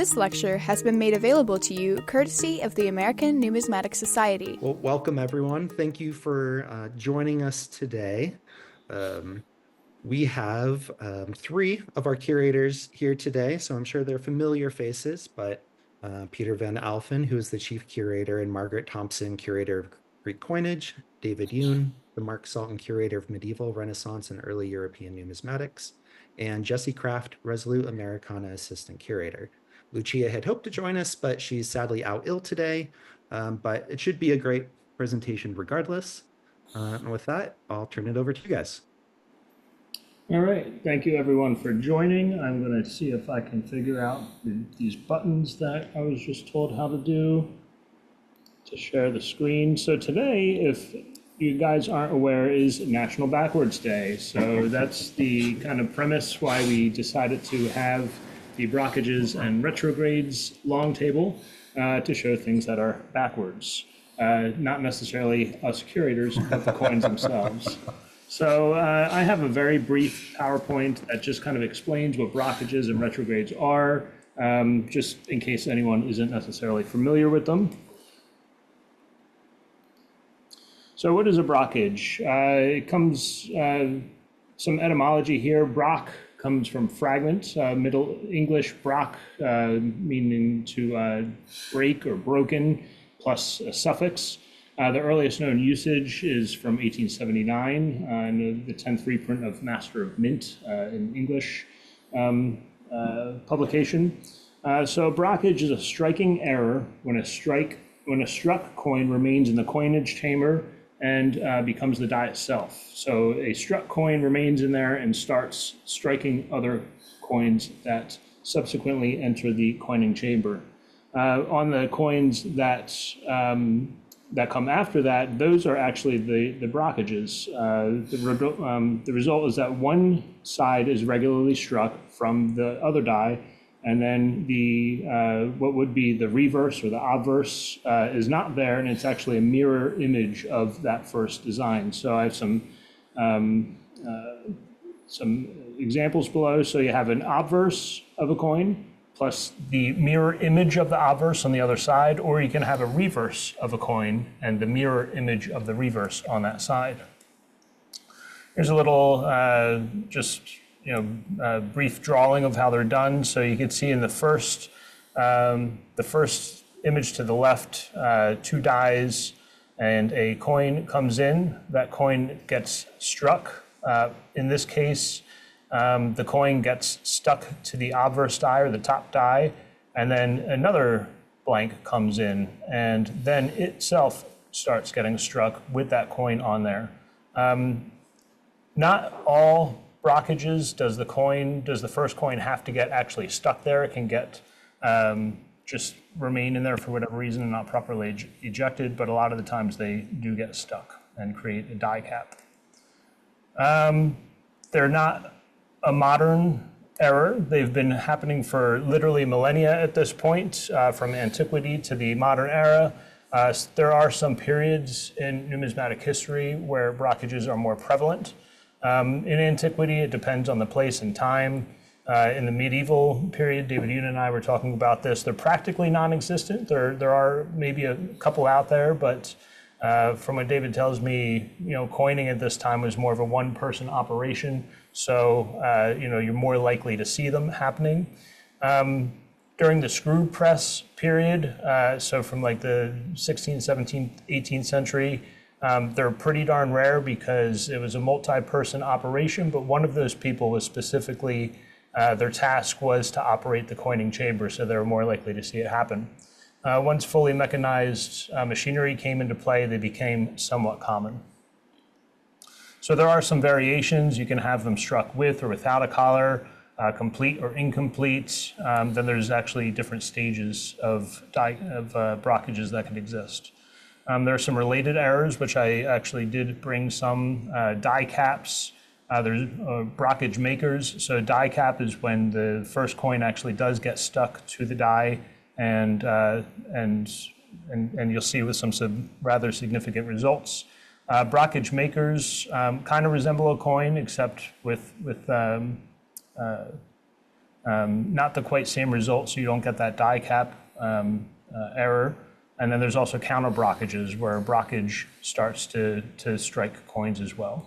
This lecture has been made available to you courtesy of the American Numismatic Society. Well, welcome everyone. Thank you for joining us today. We have three of our curators here today, so I'm sure they're familiar faces, but Peter van Alfen, who is the chief curator, and Margaret Thompson, curator of Greek coinage, David Yoon, the Salton Curator of Medieval, Renaissance, and Early European Numismatics, and Jesse Kraft, Resolute Americana Assistant Curator. Lucia had hoped to join us, but she's sadly out ill today, but it should be a great presentation regardless. And with that, I'll turn it over to you guys. All right, thank you everyone for joining. I'm going to see if I can figure out these buttons that I was just told how to do to share the screen. So today, if you guys aren't aware, is National Backwards Day. So that's the kind of premise why we decided to have the Brockages and Retrogrades long table to show things that are backwards. Not necessarily us curators, but the coins themselves. So I have a very brief PowerPoint that just kind of explains what brockages and retrogrades are, just in case anyone isn't necessarily familiar with them. So what is a brockage? It comes, some etymology here. Brock comes from fragment, Middle English brock, meaning to break or broken, plus a suffix. The earliest known usage is from 1879 in the 10th reprint of Master of Mint in English publication. So brockage is a striking error when a struck coin remains in the coinage chamber and becomes the die itself. So a struck coin remains in there and starts striking other coins that subsequently enter the coining chamber. On the coins that come after that, those are actually the brockages. The result is that one side is regularly struck from the other die, and then the what would be the reverse or the obverse is not there, and it's actually a mirror image of that first design. So I have some examples below. So you have an obverse of a coin, plus the mirror image of the obverse on the other side, or you can have a reverse of a coin and the mirror image of the reverse on that side. Here's a little brief drawing of how they're done. So you can see in the first image to the left, two dies and a coin comes in. That coin gets struck. In this case, the coin gets stuck to the obverse die or the top die, and then another blank comes in, and then itself starts getting struck with that coin on there. Not all brockages does the first coin have to get actually stuck there. It can get just remain in there for whatever reason and not properly ejected, but a lot of the times they do get stuck and create a die cap. They're not a modern error. They've been happening for literally millennia at this point, from antiquity to the modern era. There are some periods in numismatic history where brockages are more prevalent. In antiquity, it depends on the place and time. In the medieval period, David Yoon and I were talking about this. They're practically non-existent. There are maybe a couple out there, but from what David tells me, coining at this time was more of a one-person operation. So, you're more likely to see them happening. During the screw press period, so from like the 16th, 17th, 18th century, they're pretty darn rare because it was a multi-person operation, but one of those people was specifically, their task was to operate the coining chamber, so they were more likely to see it happen. Once fully mechanized machinery came into play, they became somewhat common. So there are some variations. You can have them struck with or without a collar, complete or incomplete. Then there's actually different stages of brockages that can exist. There are some related errors, which I actually did bring some die caps. There's brockage makers. So die cap is when the first coin actually does get stuck to the die, and you'll see with some rather significant results. Brockage makers kind of resemble a coin, except with Not the quite same result, so you don't get that die cap error. And then there's also counter brockages, where a brockage starts to strike coins as well.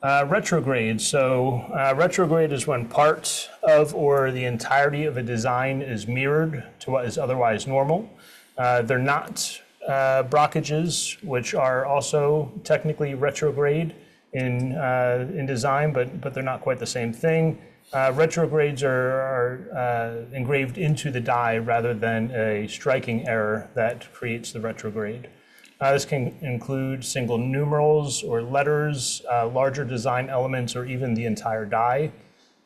Retrograde. So retrograde is when part of or the entirety of a design is mirrored to what is otherwise normal. They're not brockages, which are also technically retrograde in design, but they're not quite the same thing. Retrogrades are engraved into the die rather than a striking error that creates the retrograde. This can include single numerals or letters, larger design elements, or even the entire die.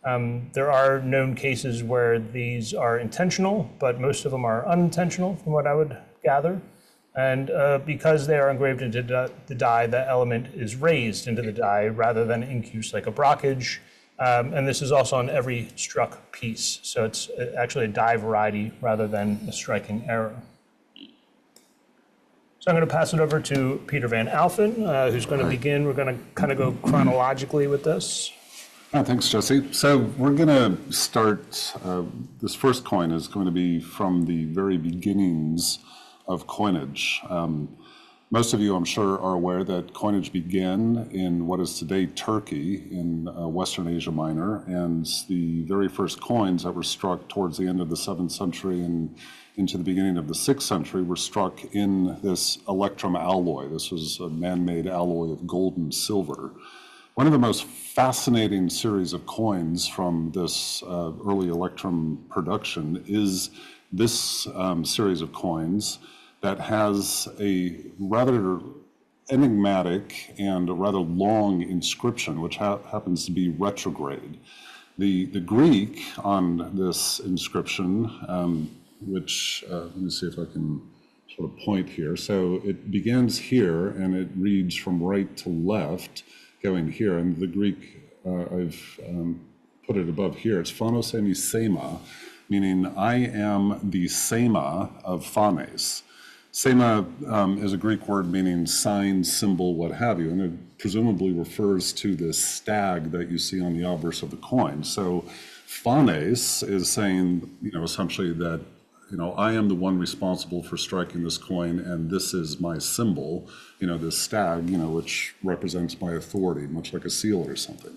There are known cases where these are intentional, but most of them are unintentional from what I would gather. And because they are engraved into the die, the element is raised into the die rather than incused like a brockage. And this is also on every struck piece. So it's actually a die variety rather than a striking error. So I'm going to pass it over to Peter van Alfen, who's going to begin. We're going to kind of go chronologically with this. Thanks, Jesse. So we're going to start, this first coin is going to be from the very beginnings of coinage. Most of you, I'm sure, are aware that coinage began in what is today Turkey in Western Asia Minor, and the very first coins that were struck towards the end of the 7th century and into the beginning of the 6th century were struck in this electrum alloy. This was a man-made alloy of gold and silver. One of the most fascinating series of coins from this early electrum production is this series of coins that has a rather enigmatic and a rather long inscription, which happens to be retrograde. The Greek on this inscription, which, let me see if I can sort of point here. So it begins here and it reads from right to left, going here. And the Greek, I've put it above here. It's phanos emi sema, meaning I am the sema of phanes. Sema is a Greek word meaning sign, symbol, what have you, and it presumably refers to this stag that you see on the obverse of the coin. So phanes is saying, essentially that, I am the one responsible for striking this coin, and this is my symbol, this stag, which represents my authority, much like a seal or something.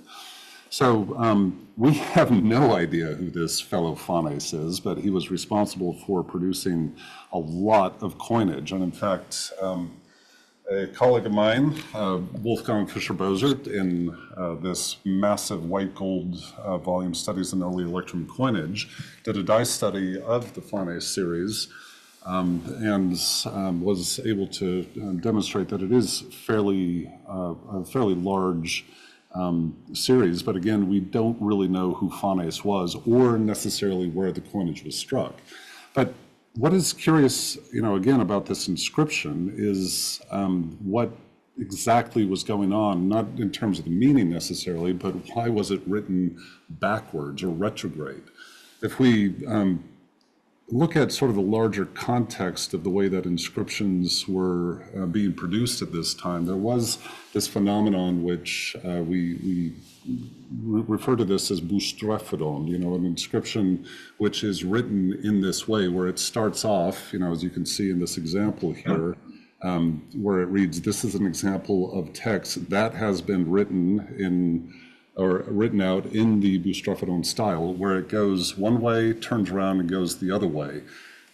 So we have no idea who this fellow Phanes is, but he was responsible for producing a lot of coinage. And in fact, a colleague of mine, Wolfgang Fischer-Bozert, in this massive white gold volume Studies in Early Electrum Coinage, did a die study of the Phanes series and was able to demonstrate that it is a fairly large series, but again, we don't really know who Phanes was or necessarily where the coinage was struck. But what is curious, again, about this inscription is what exactly was going on, not in terms of the meaning necessarily, but why was it written backwards or retrograde? If we look at sort of the larger context of the way that inscriptions were being produced at this time, there was this phenomenon which we refer to this as boustrephedon, an inscription which is written in this way, where it starts off, as you can see in this example here, where it reads, "This is an example of text that has been written out in the boustrephedon style," where it goes one way, turns around, and goes the other way.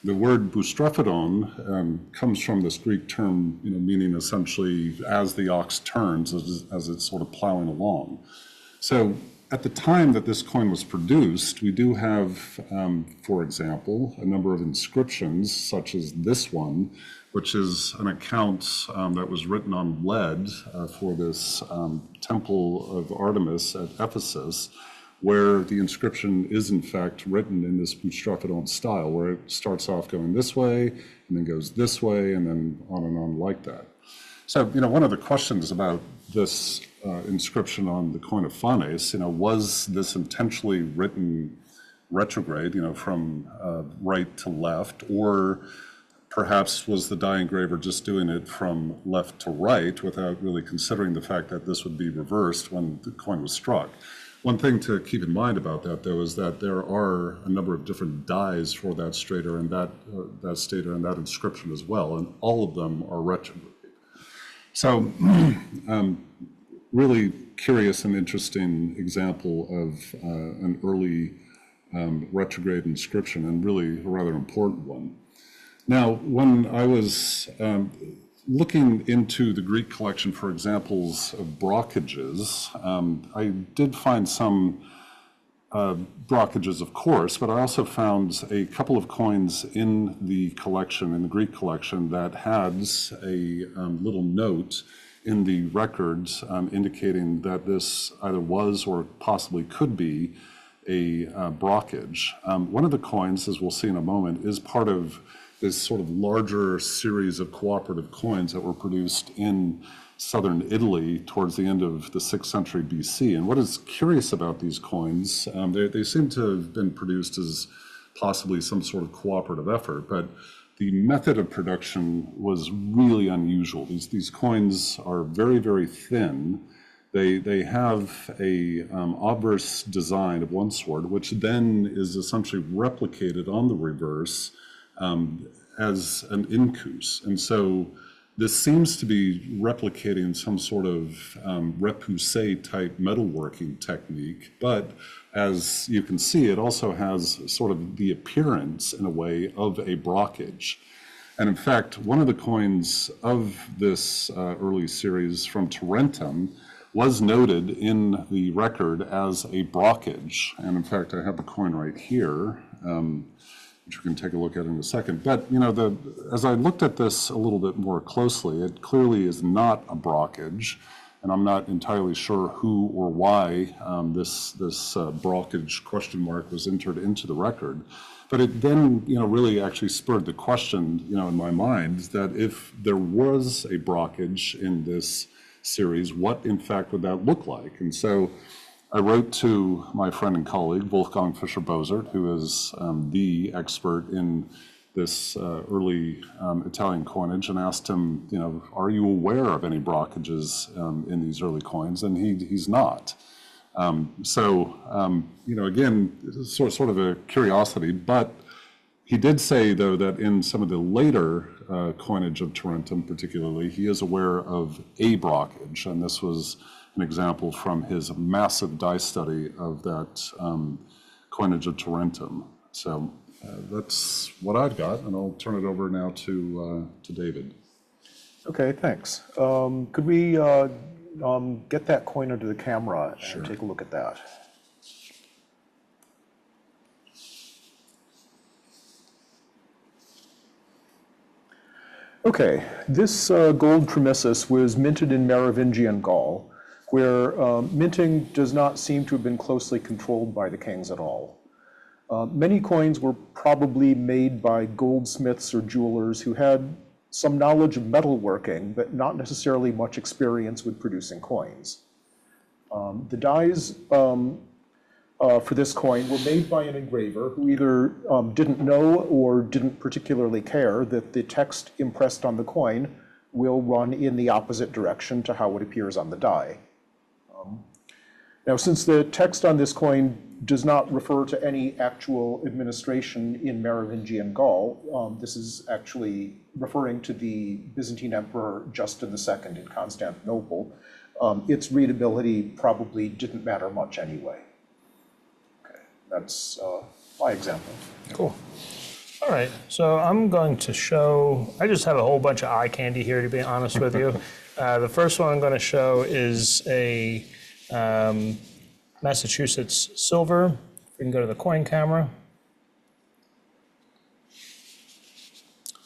The word boustrephedon comes from this Greek term, meaning essentially as the ox turns, as it's sort of plowing along. So at the time that this coin was produced, we do have, for example, a number of inscriptions, such as this one, which is an account that was written on lead for this temple of Artemis at Ephesus, where the inscription is in fact written in this boustrephedon style, where it starts off going this way, and then goes this way, and then on like that. So, one of the questions about this inscription on the coin of Phanes, was this intentionally written retrograde, from right to left, or perhaps was the die engraver just doing it from left to right without really considering the fact that this would be reversed when the coin was struck? One thing to keep in mind about that, though, is that there are a number of different dies for that stator and that stator and that inscription as well, and all of them are retrograde. So, really curious and interesting example of an early retrograde inscription, and really a rather important one. Now, when I was looking into the Greek collection for examples of brockages, I did find some brockages, of course, but I also found a couple of coins in the collection, in the Greek collection, that has a little note in the records indicating that this either was or possibly could be a brockage. One of the coins, as we'll see in a moment, is part of this sort of larger series of cooperative coins that were produced in southern Italy towards the end of the 6th century BC. And what is curious about these coins, they seem to have been produced as possibly some sort of cooperative effort, but the method of production was really unusual. These coins are very, very thin. They have a obverse design of one sort, which then is essentially replicated on the reverse as an incus. And so this seems to be replicating some sort of repoussé type metalworking technique, but as you can see, it also has sort of the appearance, in a way, of a brockage. And in fact, one of the coins of this early series from Tarentum was noted in the record as a brockage. And in fact, I have the coin right here, which we can take a look at in a second. But, you know, as I looked at this a little bit more closely, it clearly is not a brockage, and I'm not entirely sure who or why this brockage question mark was entered into the record. But it then, you know, really actually spurred the question, you know, in my mind, that if there was a brockage in this series, what in fact would that look like? And so I wrote to my friend and colleague, Wolfgang Fischer-Bozert, who is the expert in this early Italian coinage, and asked him, you know, are you aware of any brockages in these early coins? And he's not. You know, again, sort of a curiosity, but he did say, though, that in some of the later coinage of Tarentum particularly, he is aware of a brockage, and this was an example from his massive die study of that coinage of Tarentum. So that's what I've got, and I'll turn it over now to David. Okay, thanks. Could we get that coin under the camera and take a look at that? Okay, this gold trimissus was minted in Merovingian Gaul, where minting does not seem to have been closely controlled by the kings at all. Many coins were probably made by goldsmiths or jewelers who had some knowledge of metalworking, but not necessarily much experience with producing coins. The dies for this coin were made by an engraver who either didn't know or didn't particularly care that the text impressed on the coin will run in the opposite direction to how it appears on the die. Now, since the text on this coin does not refer to any actual administration in Merovingian Gaul, this is actually referring to the Byzantine Emperor Justin II in Constantinople. Its readability probably didn't matter much anyway. Okay, that's my example. Cool. All right, so I'm going to show, I just have a whole bunch of eye candy here, to be honest with you. The first one I'm going to show is a Massachusetts silver. We can go to the coin camera.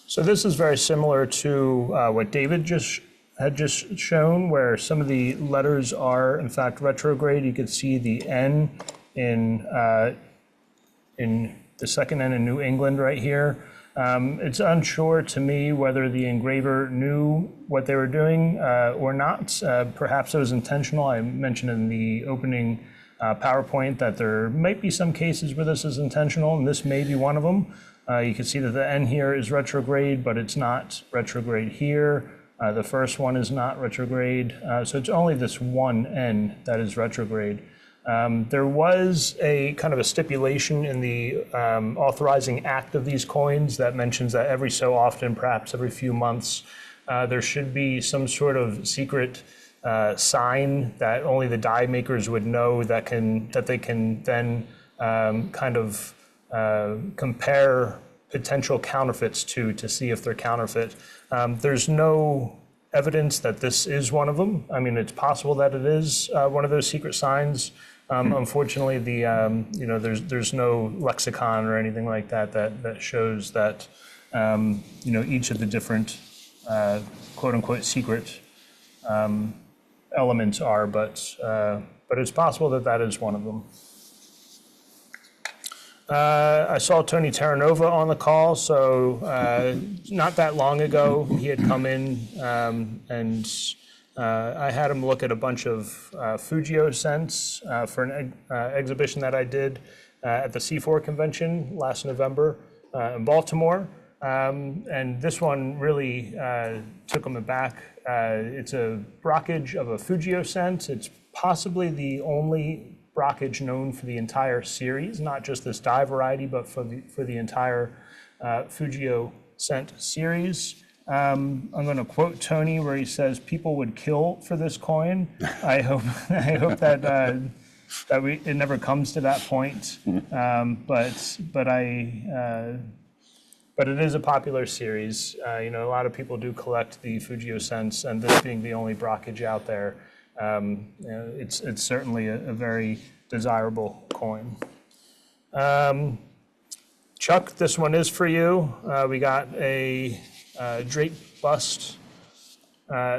So this is very similar to what David had just shown, where some of the letters are in fact retrograde. You can see the N in the second N in New England right here. It's unsure to me whether the engraver knew what they were doing or not. Perhaps it was intentional. I mentioned in the opening PowerPoint that there might be some cases where this is intentional, and this may be one of them. You can see that the N here is retrograde, but it's not retrograde here. The first one is not retrograde. So it's only this one N that is retrograde. There was a kind of a stipulation in the authorizing act of these coins that mentions that every so often, perhaps every few months, there should be some sort of secret sign that only the die makers would know that they can then kind of compare potential counterfeits to see if they're counterfeit. There's no evidence that this is one of them. I mean, it's possible that it is one of those secret signs. Unfortunately, there's no lexicon or anything like that shows that each of the different quote unquote secret elements are, but it's possible that is one of them. I saw Tony Terranova on the call, so not that long ago, he had come in and I had him look at a bunch of Fujio scents for an exhibition that I did at the C4 convention last November in Baltimore. And this one really took him aback. It's a brockage of a Fujio scent. It's possibly the only brockage known for the entire series, not just this dye variety, but for the entire Fujio scent series. I'm going to quote Tony where he says, "People would kill for this coin." I hope that it never comes to that point. But it is a popular series. A lot of people do collect the Fujio scents, and this being the only brockage out there, it's certainly a very desirable coin. Chuck, this one is for you. We got a Drake bust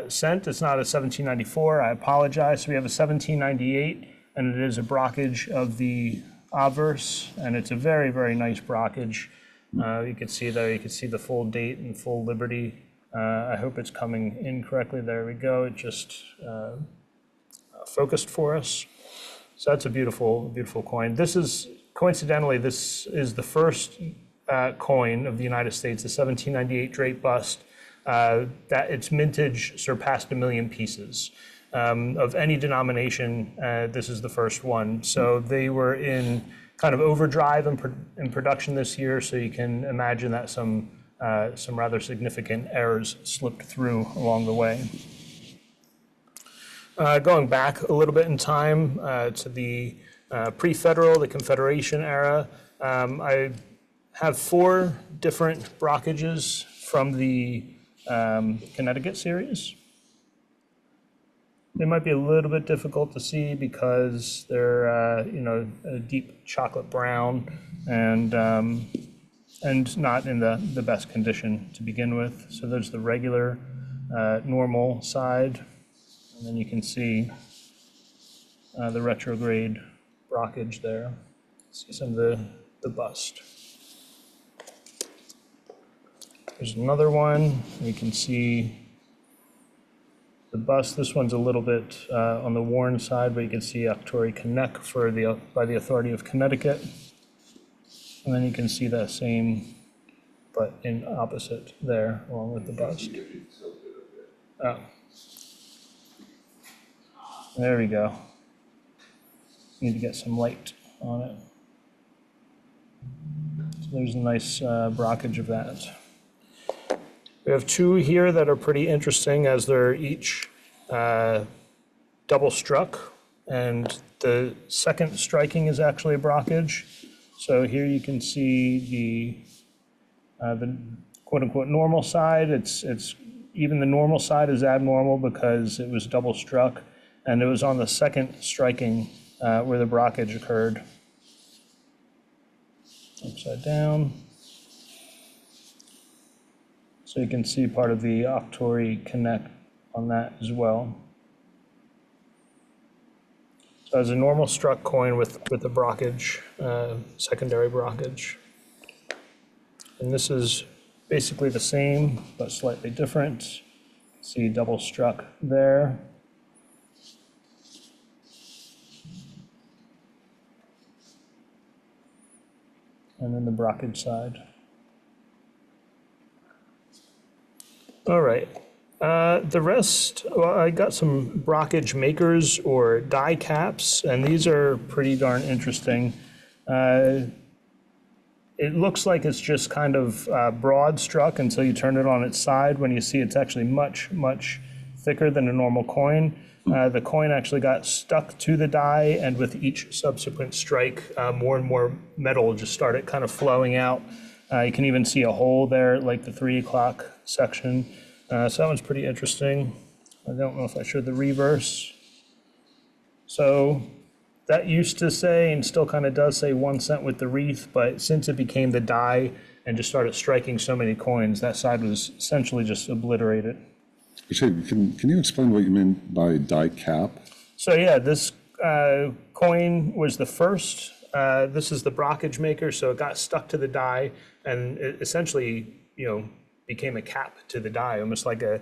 scent. It's not a 1794. I apologize. We have a 1798, and it is a brockage of the obverse, and it's a very, very nice brockage. You can see there. You can see the full date and full liberty. I hope it's coming in correctly. There we go. It just focused for us. So that's a beautiful, beautiful coin. This is, coincidentally, this is the first coin of the United States, the 1798 Drake bust, that its mintage surpassed 1 million pieces. Of any denomination, this is the first one. So they were in kind of overdrive in production this year, so you can imagine that some rather significant errors slipped through along the way. Going back a little bit in time to the pre-federal, the Confederation era, I have 4 different brockages from the Connecticut series. They might be a little bit difficult to see because they're a deep chocolate brown and not in the best condition to begin with. So there's the regular normal side. And then you can see the retrograde brockage there. See some of the bust. There's another one. You can see the bust. This one's a little bit on the worn side, but you can see Octori Connect by the authority of Connecticut. And then you can see that same, but in opposite there, along with the bust. Oh. There we go. Need to get some light on it. So there's a nice brockage of that. We have 2 here that are pretty interesting as they're each double struck, and the second striking is actually a brockage. So here you can see the quote unquote normal side. It's even the normal side is abnormal because it was double struck. And it was on the second striking where the brockage occurred. Upside down. So you can see part of the Octori Connect on that as well. So as a normal struck coin with the brockage, secondary brockage. And this is basically the same, but slightly different. See double struck there. And then the brockage side. All right, The rest, well, I got some brockage makers or die caps, and these are pretty darn interesting. It looks like it's just kind of broad struck until you turn it on its side. When you see it's actually much, much thicker than a normal coin. The coin actually got stuck to the die, and with each subsequent strike, more and more metal just started kind of flowing out. You can even see a hole there, like the 3 o'clock section. So that one's pretty interesting. I don't know if I showed the reverse. So that used to say, and still kind of does say 1 cent with the wreath, but since it became the die and just started striking so many coins, that side was essentially just obliterated. Actually, can you explain what you mean by die cap? So yeah, this coin was the first. This is the brockage maker, so it got stuck to the die, and it essentially, became a cap to the die, almost like a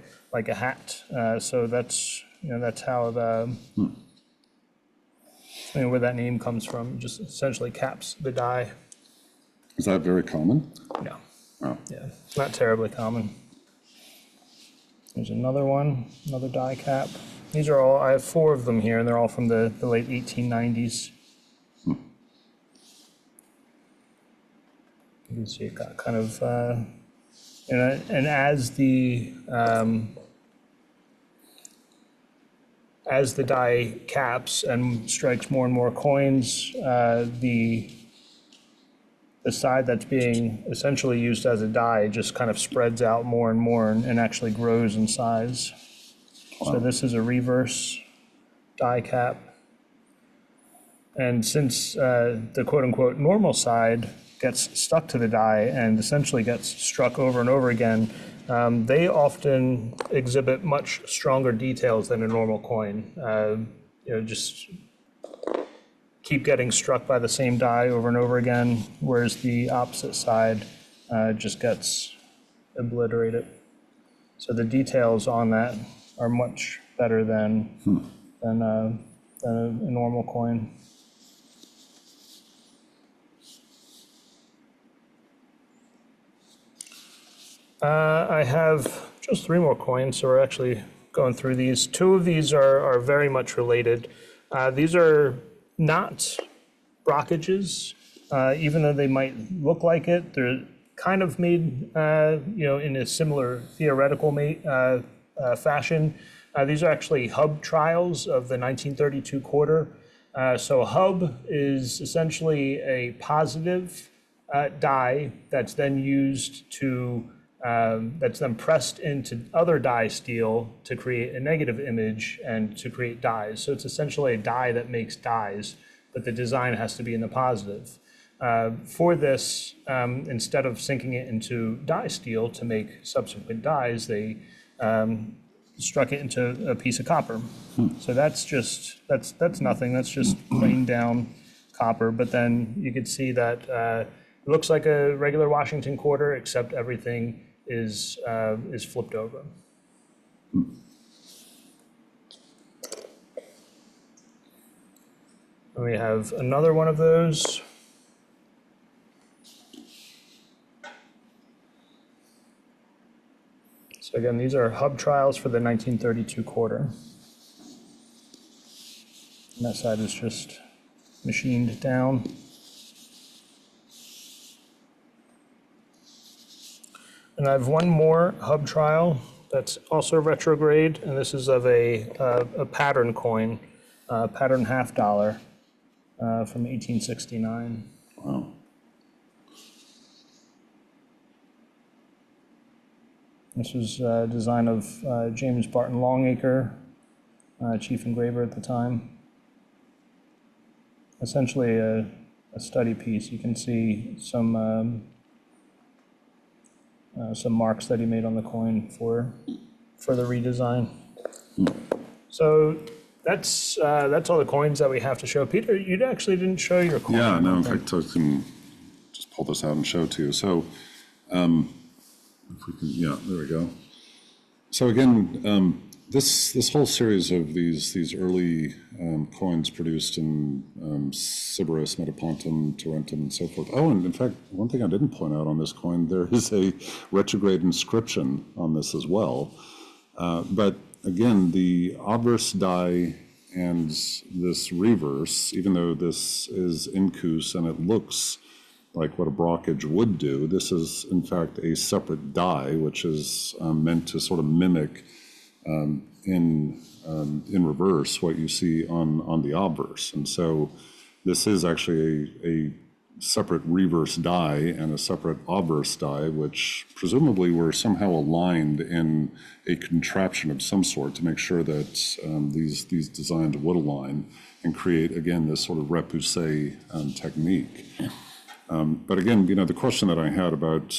hat. So that's how where that name comes from. Just essentially caps the die. Is that very common? No. Oh. Yeah, not terribly common. There's another one, another die cap. These are all, I have 4 of them here, and they're all from the late 1890s. You can see it got kind of, and as the die caps and strikes more and more coins, the side that's being essentially used as a die just kind of spreads out more and more and actually grows in size. Wow. So this is a reverse die cap. And since the quote-unquote normal side gets stuck to the die and essentially gets struck over and over again, they often exhibit much stronger details than a normal coin. Just keep getting struck by the same die over and over again, whereas the opposite side just gets obliterated. So the details on that are much better than a normal coin. I have just 3 more coins, so we're actually going through these. 2 of these are very much related. These are not brockages, even though they might look like it. They're kind of made, in a similar theoretical fashion. These are actually hub trials of the 1932 quarter. So a hub is essentially a positive die that's then used to, that's then pressed into other die steel to create a negative image and to create dies. So it's essentially a die that makes dies, but the design has to be in the positive. For this, instead of sinking it into die steel to make subsequent dies, they struck it into a piece of copper. So that's nothing. That's just plain down copper. But then you could see that it looks like a regular Washington quarter, except everything is flipped over. And we have another one of those. So again, these are hub trials for the 1932 quarter. And that side is just machined down. And I have one more hub trial that's also retrograde, and this is of a pattern coin, pattern $50 from 1869. Wow. This was a design of James Barton Longacre, chief engraver at the time. Essentially a study piece. You can see some marks that he made on the coin for the redesign. So that's all the coins that we have to show. Peter, you actually didn't show your coin. Yeah, no, in fact, I can just pull this out and show it to you. So, if we can, yeah, there we go. So again, this whole series of these early coins produced in Sybaris, Metapontum, Tarentum, and so forth. Oh, and in fact, one thing I didn't point out on this coin, there is a retrograde inscription on this as well. But again, the obverse die and this reverse, even though this is incus and it looks like what a brockage would do, this is in fact a separate die, which is meant to sort of mimic in reverse what you see on the obverse. And so this is actually a separate reverse die and a separate obverse die, which presumably were somehow aligned in a contraption of some sort to make sure that these designs would align and create, again, this sort of repoussé technique. But again, the question that I had about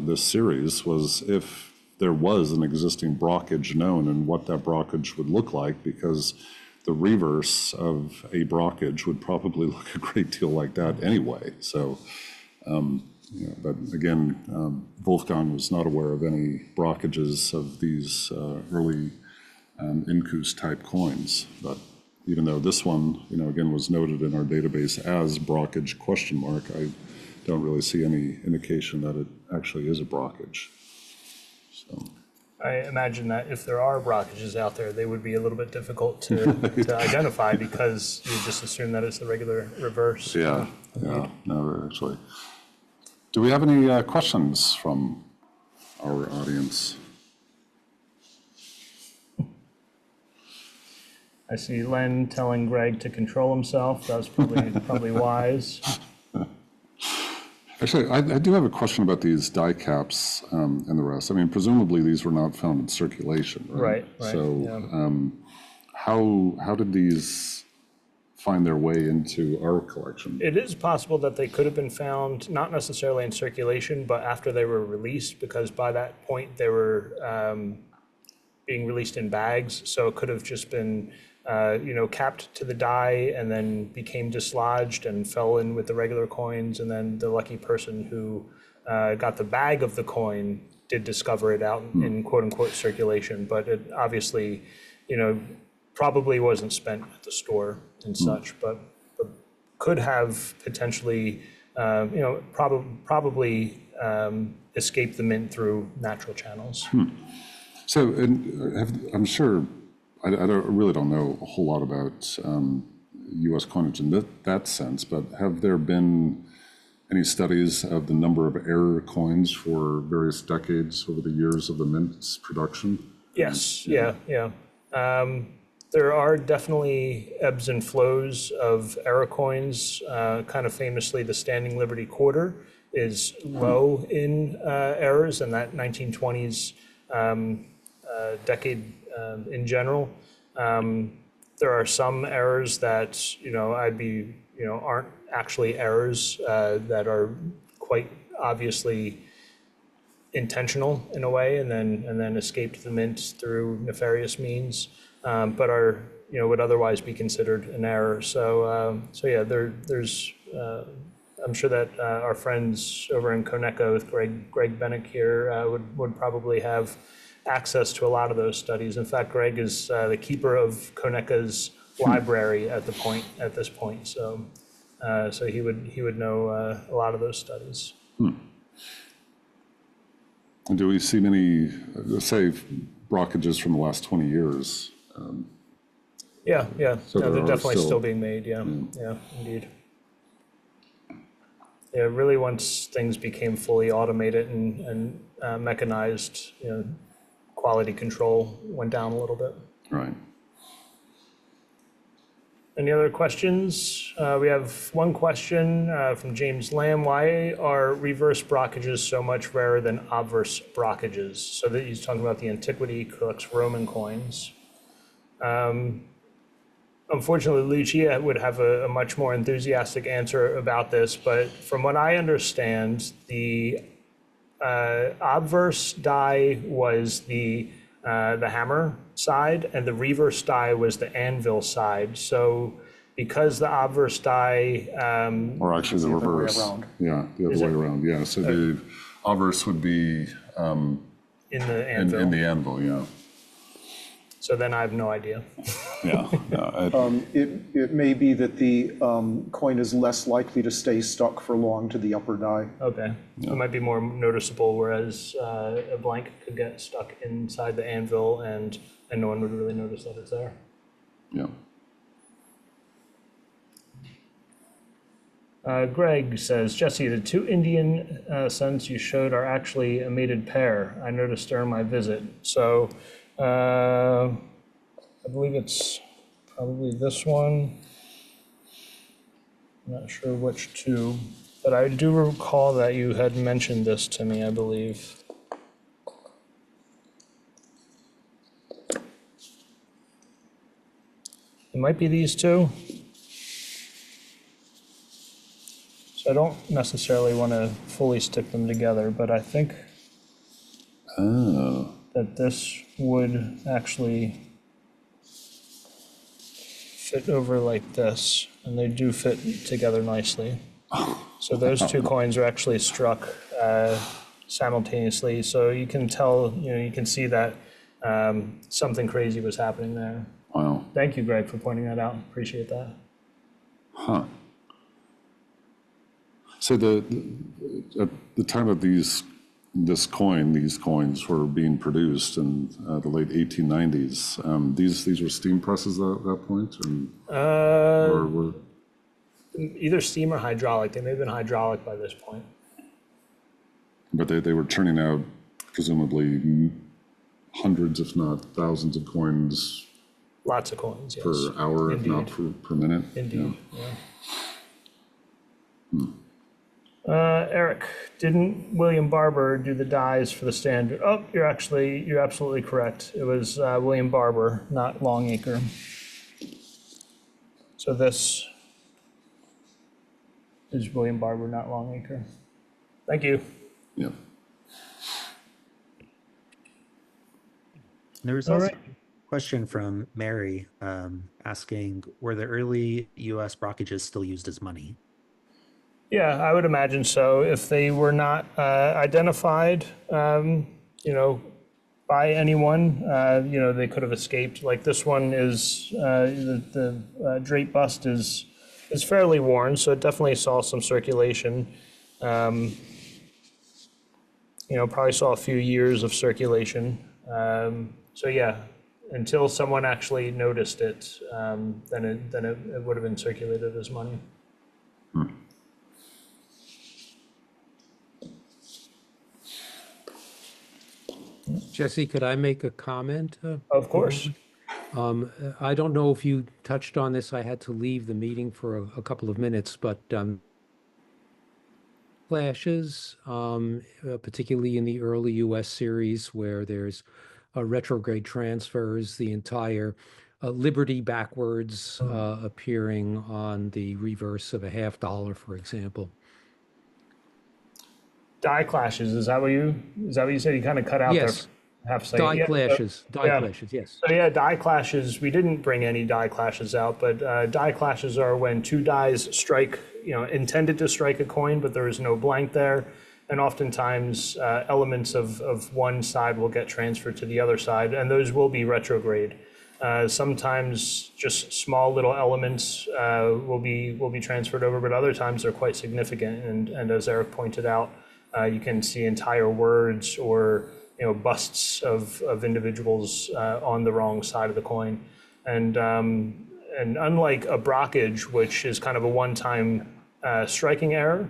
this series was if there was an existing brockage known and what that brockage would look like, because the reverse of a brockage would probably look a great deal like that anyway. So, but again, Wolfgang was not aware of any brockages of these early incus type coins. But even though this one, again, was noted in our database as brockage ? I don't really see any indication that it actually is a brockage. So. I imagine that if there are brockages out there, they would be a little bit difficult to identify because you just assume that it's the regular reverse. Yeah, no, actually. Do we have any questions from our audience? I see Len telling Greg to control himself. That was probably wise. Actually, I do have a question about these die caps and the rest. I mean, presumably these were not found in circulation, right? Right. So how did these find their way into our collection? It is possible that they could have been found, not necessarily in circulation, but after they were released, because by that point they were being released in bags. So it could have just been capped to the die and then became dislodged and fell in with the regular coins. And then the lucky person who got the bag of the coin did discover it out in quote unquote circulation. But it obviously, probably wasn't spent at the store and such, but could have potentially, probably escaped the mint through natural channels. So I'm sure, I really don't know a whole lot about U.S. coinage in that sense, but have there been any studies of the number of error coins for various decades over the years of the mint's production? Yes, yeah. There are definitely ebbs and flows of error coins. Kind of famously, the Standing Liberty Quarter is low in errors, and that 1920s decade in general. There are some errors that aren't actually errors that are quite obviously intentional in a way, and then escaped the mint through nefarious means, but are would otherwise be considered an error. So yeah, there's I'm sure that our friends over in Coneco with Greg Bennett here would probably have access to a lot of those studies. In fact, Greg is the keeper of Coneca's library at this point. So he would know a lot of those studies. Do we see many, say, brockages from the last 20 years? Yeah. So no, they're definitely still being made. Yeah, indeed. Yeah, really, once things became fully automated and mechanized, quality control went down a little bit. Right. Any other questions? We have one question from James Lamb. Why are reverse brockages so much rarer than obverse brockages? So that he's talking about the antiquity, collects Roman coins. Unfortunately, Lucia would have a much more enthusiastic answer about this, but from what I understand, the obverse die was the hammer side, and the reverse die was the anvil side. So because the obverse die... or actually the reverse. Yeah, the other way around. Yeah, so the obverse would be... in the anvil. In the anvil, yeah. So then I have no idea. Yeah, It may be that the coin is less likely to stay stuck for long to the upper die. Okay, it might be more noticeable, whereas a blank could get stuck inside the anvil and no one would really notice that it's there. yeah. Greg says, Jesse, the two Indian suns you showed are actually a mated pair. I noticed during my visit. So I believe it's probably this one. I'm not sure which two, but I do recall that you had mentioned this to me, I believe. It might be these two. So I don't necessarily want to fully stick them together, but I think that this would actually fit over like this, and they do fit together nicely. So those two coins are actually struck simultaneously, so you can tell, you can see that something crazy was happening there. Wow. Thank you, Greg, for pointing that out. Appreciate that. Huh. So at the time of these coins were being produced in the late 1890s. These were steam presses at that point, or were either steam or hydraulic. They may have been hydraulic by this point. But they were churning out presumably hundreds, if not thousands, of coins. Lots of coins, yes. Per hour, Indeed. if not per minute. Indeed. Yeah. Eric, didn't William Barber do the dies for the standard? Oh, you're absolutely correct. It was William Barber, not Longacre. So this is William Barber, not Longacre. Thank you. Yeah. There was also a question from Mary asking, were the early U.S. brockages still used as money? Yeah, I would imagine so. If they were not identified, by anyone, they could have escaped. Like this one is, the drape bust is fairly worn, so it definitely saw some circulation. Probably saw a few years of circulation. So yeah, until someone actually noticed it, then it would have been circulated as money. Jesse, could I make a comment? Of course. I don't know if you touched on this. I had to leave the meeting for a couple of minutes, but flashes, particularly in the early US series where there's retrograde transfers, the entire Liberty backwards appearing on the reverse of a $50, for example. Die clashes, is that what you said? You kind of cut out Yes. there half a second. Die clashes, yes. So yeah, die clashes, we didn't bring any die clashes out, but die clashes are when two dies strike, intended to strike a coin, but there is no blank there. And oftentimes elements of one side will get transferred to the other side, and those will be retrograde. Sometimes just small little elements will be transferred over, but other times they're quite significant. And as Eric pointed out, you can see entire words or busts of individuals on the wrong side of the coin. And unlike a brockage, which is kind of a one-time striking error,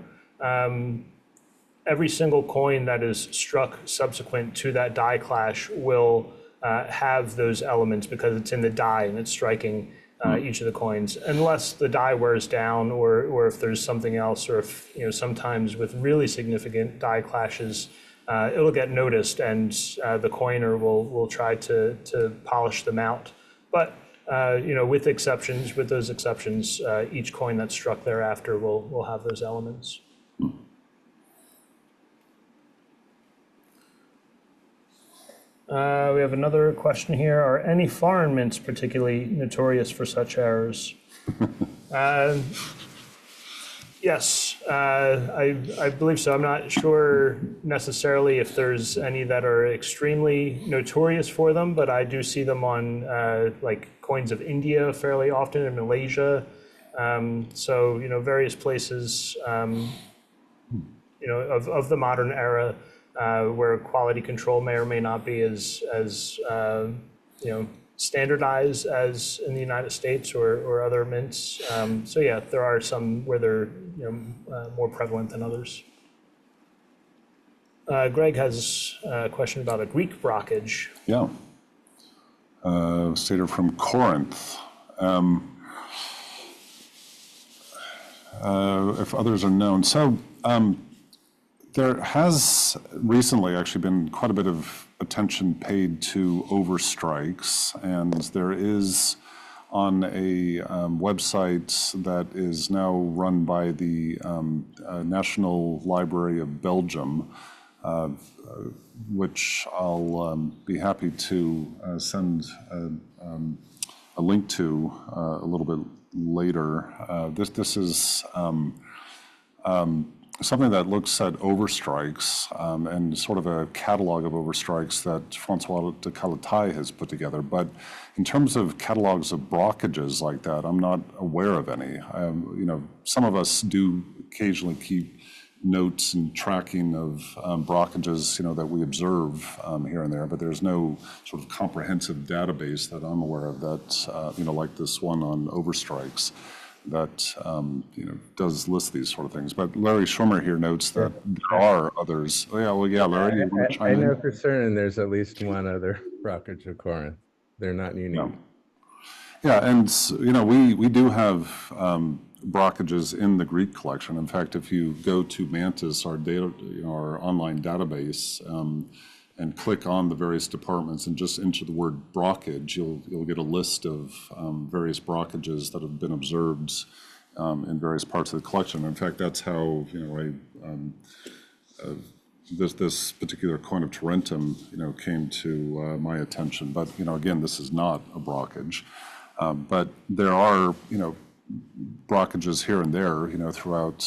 every single coin that is struck subsequent to that die clash will have those elements because it's in the die and it's striking each of the coins, unless the die wears down or if there's something else, or if sometimes with really significant die clashes, it'll get noticed and the coiner will try to polish them out. But with those exceptions, each coin that's struck thereafter will have those elements. We have another question here. Are any foreign mints particularly notorious for such errors? Yes. I believe so. I'm not sure necessarily if there's any that are extremely notorious for them, but I do see them on like coins of India fairly often, in Malaysia. So, various places, of the modern era where quality control may or may not be as standardized as in the United States or other mints. So yeah, there are some where they're more prevalent than others. Greg has a question about a Greek brockage. Yeah. Stater from Corinth. If others are known. So there has recently actually been quite a bit of attention paid to overstrikes, and there is on a website that is now run by the National Library of Belgium, which I'll be happy to send a link to a little bit later. This is something that looks at overstrikes and sort of a catalog of overstrikes that Francois de Calatai has put together. But in terms of catalogs of brockages like that, I'm not aware of any. Some of us do occasionally keep notes and tracking of brockages, that we observe here and there, but there's no sort of comprehensive database that I'm aware of that, like this one on overstrikes that, does list these sort of things. But Larry Schwimmer here notes that there are others. Oh, yeah, well, yeah, Larry, you want to chime in? I know for certain there's at least one other brockage of Corinth. They're not unique. Yeah, and, we do have brockages in the Greek collection. In fact, if you go to Mantis, our online database, and click on the various departments and just enter the word brockage, you'll get a list of various brockages that have been observed in various parts of the collection. In fact, that's how this particular coin of Tarentum came to my attention. But again, this is not a brockage, but there are brockages here and there throughout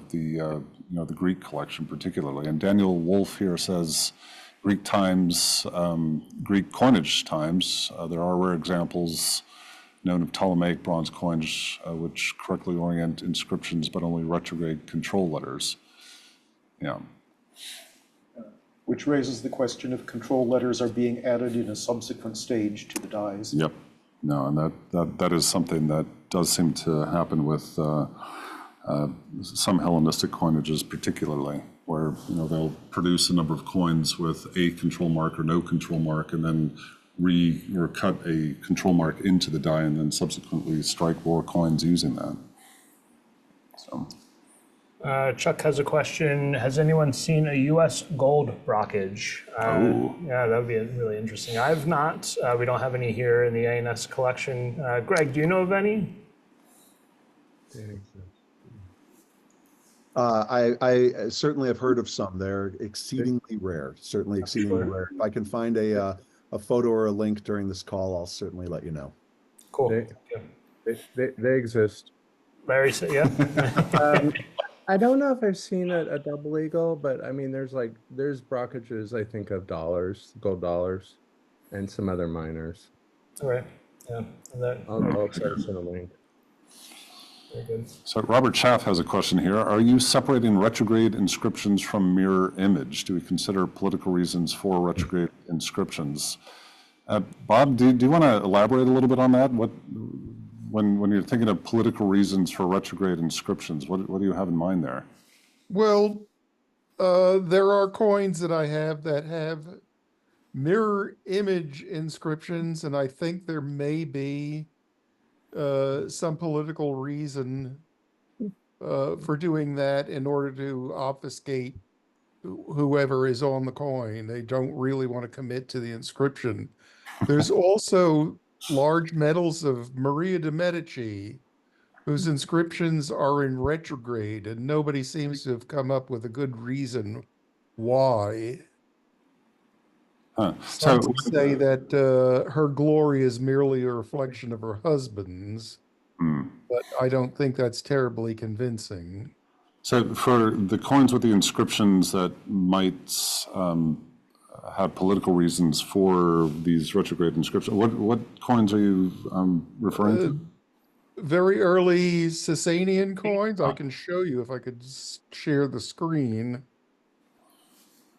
the Greek collection particularly. And Daniel Wolf here says, Greek times, Greek coinage times, there are rare examples known of Ptolemaic bronze coinage which correctly orient inscriptions but only retrograde control letters. Yeah. Which raises the question if control letters are being added in a subsequent stage to the dies. Yep. No, and that is something that does seem to happen with some Hellenistic coinages particularly, where they'll produce a number of coins with a control mark or no control mark, and then cut a control mark into the die, and then subsequently strike more coins using that. So, Chuck has a question. Has anyone seen a U.S. gold brockage? Yeah, that would be really interesting. I've not. We don't have any here in the ANS collection. Greg, do you know of any? I certainly have heard of some. They're exceedingly rare, certainly exceedingly rare. If I can find a photo or a link during this call, I'll certainly let you know. Cool. They exist. Larry said, yeah. I don't know if I've seen a double eagle, but I mean, there's brockages, I think, of dollars, gold dollars, and some other miners. All right. Yeah. I'll try to send a link. Very good. So Robert Schaff has a question here. Are you separating retrograde inscriptions from mirror image? Do we consider political reasons for retrograde inscriptions? Bob, do you want to elaborate a little bit on that? When you're thinking of political reasons for retrograde inscriptions, what do you have in mind there? Well, there are coins that I have that have mirror image inscriptions, and I think there may be some political reason for doing that in order to obfuscate whoever is on the coin. They don't really want to commit to the inscription. There's also large medals of Maria de Medici, whose inscriptions are in retrograde, and nobody seems to have come up with a good reason why. Some say that her glory is merely a reflection of her husband's, but I don't think that's terribly convincing. So for the coins with the inscriptions that might have political reasons for these retrograde inscriptions, what coins are you referring to? Very early Sasanian coins. I can show you if I could share the screen.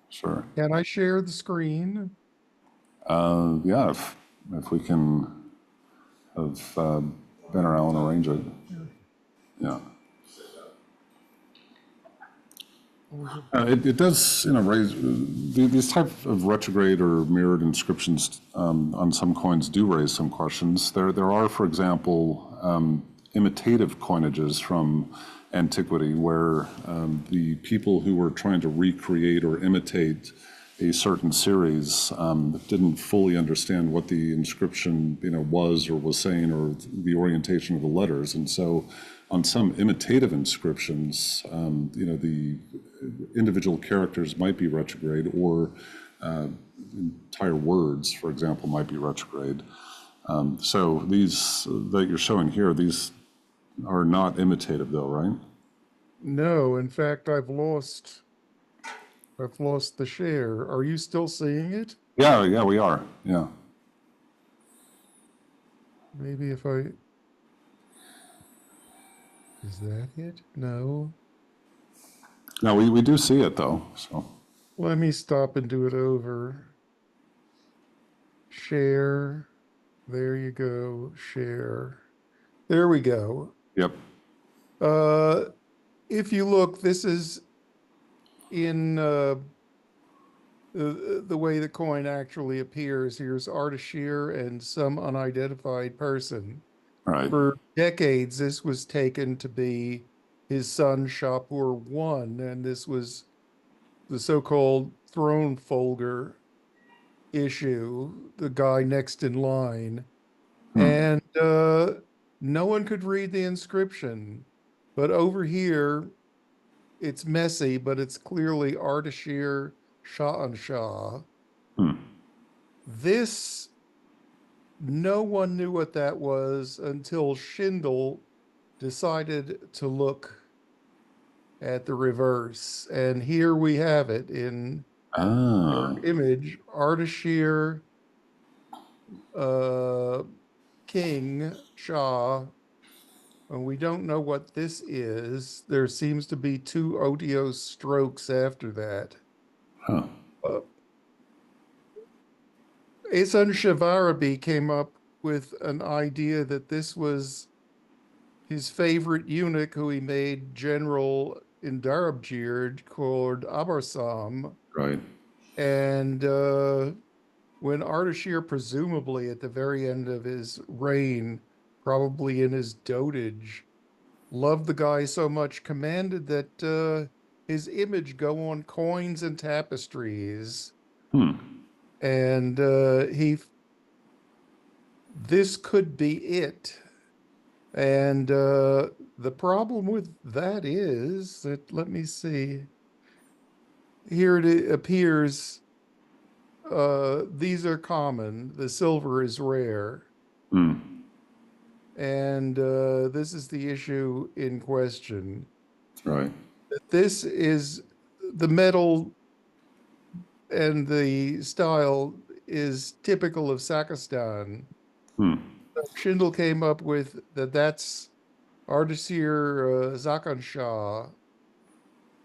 Sure. Can I share the screen? Yeah, if we can have Ben or Alan arrange it. Yeah. It does, raise these type of retrograde or mirrored inscriptions on some coins do raise some questions. There are, for example, imitative coinages from antiquity where the people who were trying to recreate or imitate a certain series didn't fully understand what the inscription was or was saying or the orientation of the letters, and so on some imitative inscriptions, the individual characters might be retrograde, or entire words, for example, might be retrograde. So these that you're showing here, these are not imitative, though, right? No, in fact, I've lost the share. Are you still seeing it? Yeah, we are. Yeah. Maybe if I... Is that it? No. No, we do see it, though, so. Let me stop and do it over. Share. There you go. Share. There we go. Yep. If you look, this is in the way the coin actually appears. Here's Ardashir and some unidentified person. Right. For decades, this was taken to be his son Shapur I, and this was the so-called throne folger issue, the guy next in line. And no one could read the inscription. But over here, it's messy, but it's clearly Ardashir Shah. This, no one knew what that was until Schindel decided to look at the reverse. And here we have it in our image, Ardashir King Shah. And we don't know what this is. There seems to be two otiose strokes after that. Ehsan Shavarabi came up with an idea that this was his favorite eunuch who he made general in Darabgir called Abarsam. Right. And when Ardashir, presumably at the very end of his reign, probably in his dotage, loved the guy so much, commanded that his image go on coins and tapestries. And this could be it. And the problem with that is that, let me see, here it appears, these are common, the silver is rare. And this is the issue in question. Right. This is the metal and the style is typical of Sakistan. Schindel came up with that's Ardashir Zakan Shah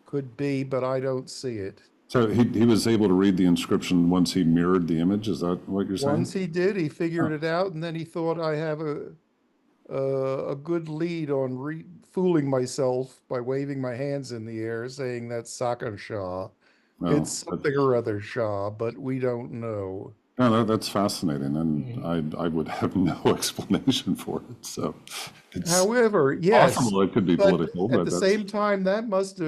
could be, but I don't see it. So he was able to read the inscription once he mirrored the image. Is that what you're saying? Once he did, he figured it out, and then he thought, I have a good lead on fooling myself by waving my hands in the air, saying that's Sakan Shah. Well, it's something or other Shah, but we don't know. No, that's fascinating, and I would have no explanation for it. So, it's however, yes, possible it could be political, but at the same time, that must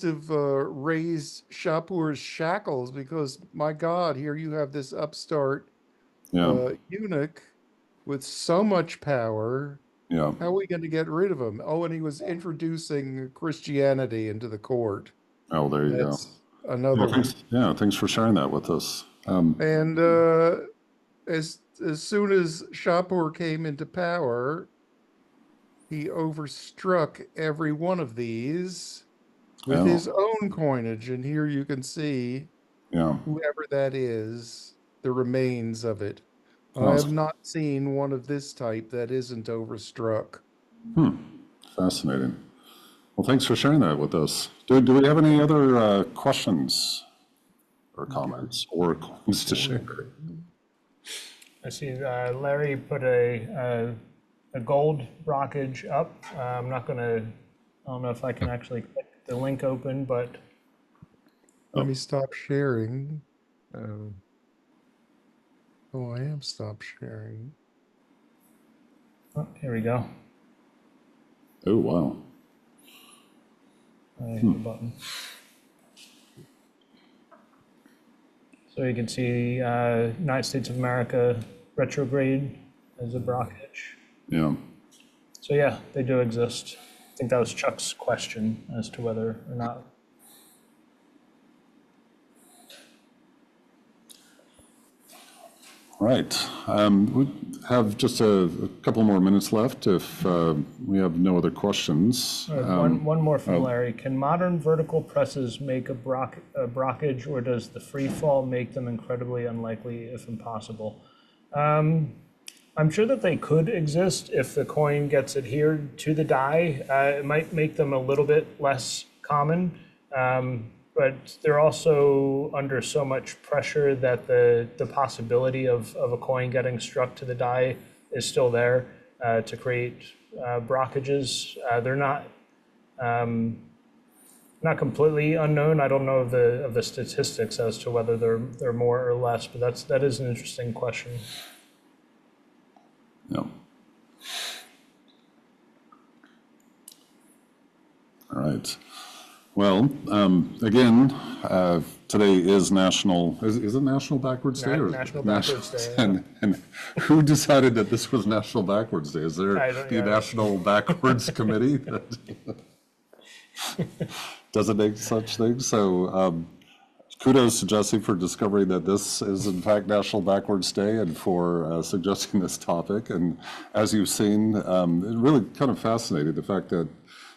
have raised Shapur's shackles, because my God, here you have this upstart eunuch with so much power. Yeah. How are we going to get rid of him? Oh, and he was introducing Christianity into the court. Oh, there you go. Another one. Thanks for sharing that with us. And as soon as Shapur came into power, he overstruck every one of these with Oh. his own coinage. And here you can see Yeah. whoever that is, the remains of it. I Awesome. have not seen one of this type that isn't overstruck. Fascinating. Well, thanks for sharing that with us. Do we have any other questions or comments or coins to share? I see Larry put a gold brockage up. I'm not going to, I don't know if I can actually click the link open, but. Let me stop sharing. Oh, I am stopped sharing. Oh, here we go. Oh, wow. The button. So you can see United States of America retrograde as a brockage. Yeah. So yeah, they do exist. I think that was Chuck's question as to whether or not. Right. We have just a couple more minutes left if we have no other questions. One more from Larry. Can modern vertical presses make a brockage, or does the free fall make them incredibly unlikely, if impossible? I'm sure that they could exist if the coin gets adhered to the die. It might make them a little bit less common, but they're also under so much pressure that the possibility of a coin getting struck to the die is still there to create brockages. They're not completely unknown. I don't know of the statistics as to whether they're more or less, but that is an interesting question. Yeah. All right. Well, again, today is National, is it National Backwards Day? National Backwards Day. Yeah. And who decided that this was National Backwards Day? Is there the yeah. National Backwards Committee that designate such things? So kudos to Jesse for discovering that this is in fact National Backwards Day and for suggesting this topic. And as you've seen, it really kind of fascinated the fact that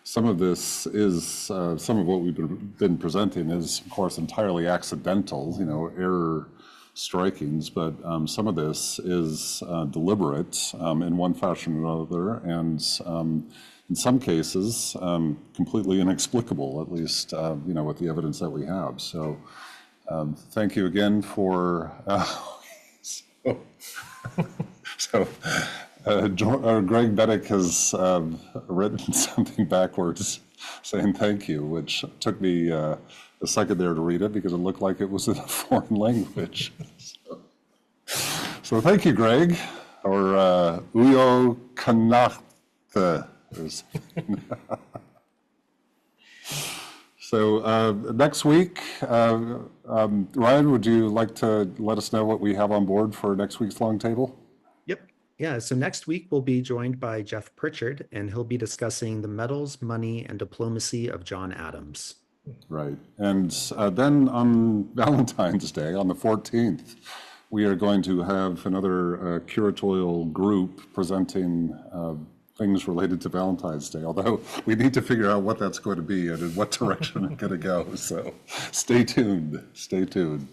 some of this is, some of what we've been presenting is, of course, entirely accidental, error strikings, but some of this is deliberate in one fashion or another, and in some cases, completely inexplicable, at least, with the evidence that we have. So thank you again for, Greg Beddick has written something backwards saying thank you, which took me a second there to read it because it looked like it was in a foreign language. So thank you, Greg, or Uyo Kanakte. So next week, Ryan, would you like to let us know what we have on board for next week's long table? Yeah, so next week we'll be joined by Jeff Pritchard, and he'll be discussing the metals, money, and diplomacy of John Adams. Right. And then on Valentine's Day, on the 14th, we are going to have another curatorial group presenting things related to Valentine's Day, although we need to figure out what that's going to be and in what direction it's going to go. So stay tuned. Stay tuned.